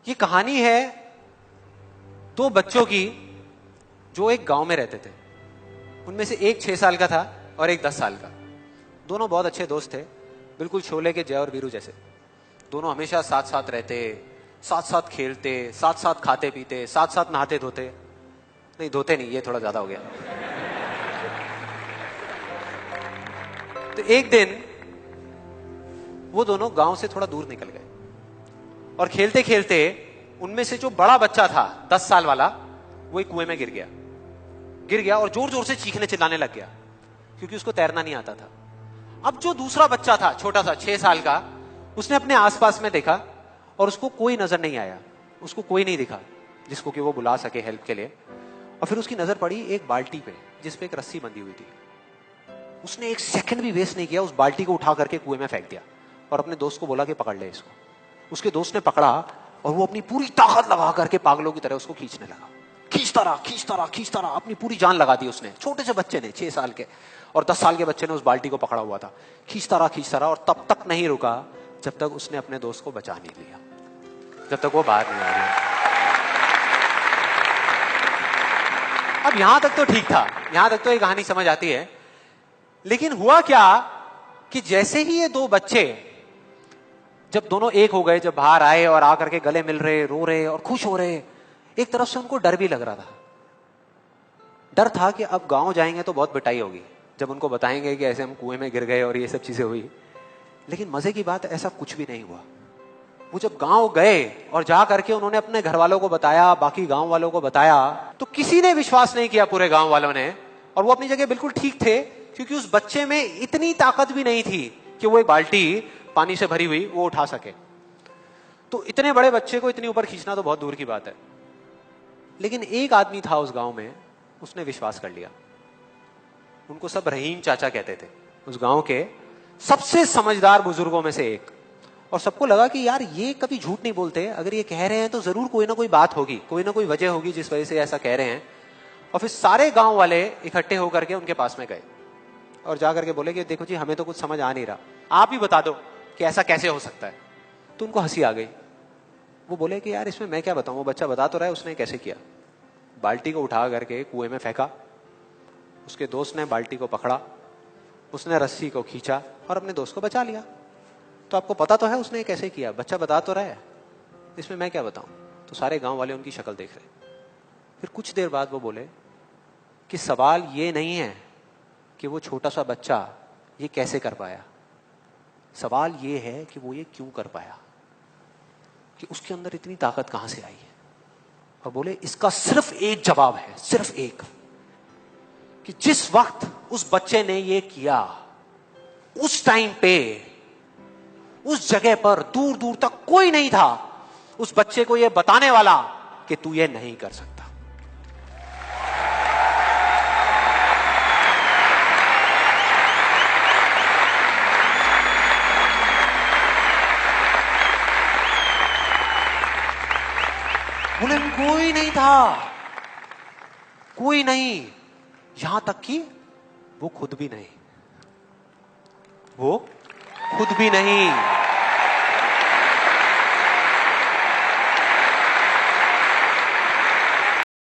ये कहानी है दो बच्चों की जो एक गांव में रहते थे। उनमें से एक 6 साल का था और एक 10 साल का। दोनों बहुत अच्छे दोस्त थे, बिल्कुल शोले के जय और वीरू जैसे। दोनों हमेशा साथ साथ रहते, साथ साथ खेलते, साथ साथ खाते पीते, साथ साथ नहाते धोते। नहीं, धोते नहीं, ये थोड़ा ज्यादा हो गया। तो एक दिन वो दोनों गांव से थोड़ा दूर निकल गए और खेलते खेलते उनमें से जो बड़ा बच्चा था 10 साल वाला, वो एक कुएं में गिर गया और जोर जोर से चीखने चिल्लाने लग गया क्योंकि उसको तैरना नहीं आता था। अब जो दूसरा बच्चा था छोटा सा 6 साल का, उसने अपने आसपास में देखा और उसको कोई नजर नहीं आया, उसको कोई नहीं दिखा जिसको कि वो बुला सके हेल्प के लिए। और फिर उसकी नजर पड़ी एक बाल्टी पे जिसपे एक रस्सी बंधी हुई थी। उसने एक सेकंड भी वेस्ट नहीं किया, उस बाल्टी को उठा करके कुएं में फेंक दिया और अपने दोस्त को बोला कि पकड़ ले इसको। उसके दोस्त ने पकड़ा और वो अपनी पूरी ताकत लगा करके पागलों की तरह उसको खींचने लगा। खींचता रहा, अपनी पूरी जान लगा दी उसने। छोटे से बच्चे ने, 6 साल के और 10 साल के बच्चे ने उस बाल्टी को पकड़ा हुआ था। खींचता रहा और तब तक नहीं रुका जब तक उसने अपने दोस्त को बचा नहीं लिया, जब तक वो बाहर नहीं आ गया। अब यहां तक तो ठीक था, यहां तक तो ये कहानी समझ आती है। लेकिन हुआ क्या कि जैसे ही ये दो बच्चे, जब दोनों एक हो गए, जब बाहर आए और आकर के गले मिल रहे, रो रहे और खुश हो रहे, एक तरफ से उनको डर भी लग रहा था। डर था कि अब गांव जाएंगे तो बहुत पिटाई होगी जब उनको बताएंगे कि ऐसे हम कुएं में गिर गए और ये सब चीजें हुई। लेकिन मजे की बात, ऐसा कुछ भी नहीं हुआ। वो जब गांव गए और जा करके उन्होंने अपने घर वालों को बताया, बाकी गांव वालों को बताया, तो किसी ने विश्वास नहीं किया, पूरे गांव वालों ने। और वो अपनी जगह बिल्कुल ठीक थे क्योंकि उस बच्चे में इतनी ताकत भी नहीं थी कि वो एक बाल्टी पानी से भरी हुई वो उठा सके। तो इतने बड़े बच्चे को इतनी ऊपर खींचना तो बहुत दूर की बात है। लेकिन एक आदमी था उस गांव में, उसने विश्वास कर लिया। उनको सब रहीम चाचा कहते थे, उस गांव के सबसे समझदार बुजुर्गों में से एक। और सबको लगा कि यार ये कभी झूठ नहीं बोलते, अगर ये कह रहे हैं तो जरूर कोई ना कोई बात होगी, कोई ना कोई वजह होगी जिस वजह से ऐसा कह रहे हैं। और फिर सारे गांव वाले इकट्ठे होकर के उनके पास में गए और जाकर के बोले कि देखो जी, हमें तो कुछ समझ आ नहीं रहा, आप ही बता दो कि ऐसा कैसे हो सकता है। तो उनको हंसी आ गई। वो बोले कि यार इसमें मैं क्या बताऊं, वो बच्चा बता तो रहा है उसने कैसे किया। बाल्टी को उठा करके कुएं में फेंका, उसके दोस्त ने बाल्टी को पकड़ा, उसने रस्सी को खींचा और अपने दोस्त को बचा लिया। तो आपको पता तो है उसने कैसे किया, बच्चा बता तो रहा है, इसमें मैं क्या बताऊं। तो सारे गांव वाले उनकी शक्ल देख रहे। फिर कुछ देर बाद वो बोले कि सवाल ये नहीं है कि वो छोटा सा बच्चा ये कैसे कर पाया, सवाल ये है कि वो ये क्यों कर पाया, कि उसके अंदर इतनी ताकत कहां से आई है। और बोले इसका सिर्फ एक जवाब है, सिर्फ एक, कि जिस वक्त उस बच्चे ने ये किया, उस टाइम पे उस जगह पर दूर दूर तक कोई नहीं था उस बच्चे को ये बताने वाला कि तू ये नहीं कर सकता। बोले कोई नहीं था, कोई नहीं, यहां तक कि वो खुद भी नहीं, वो खुद भी नहीं।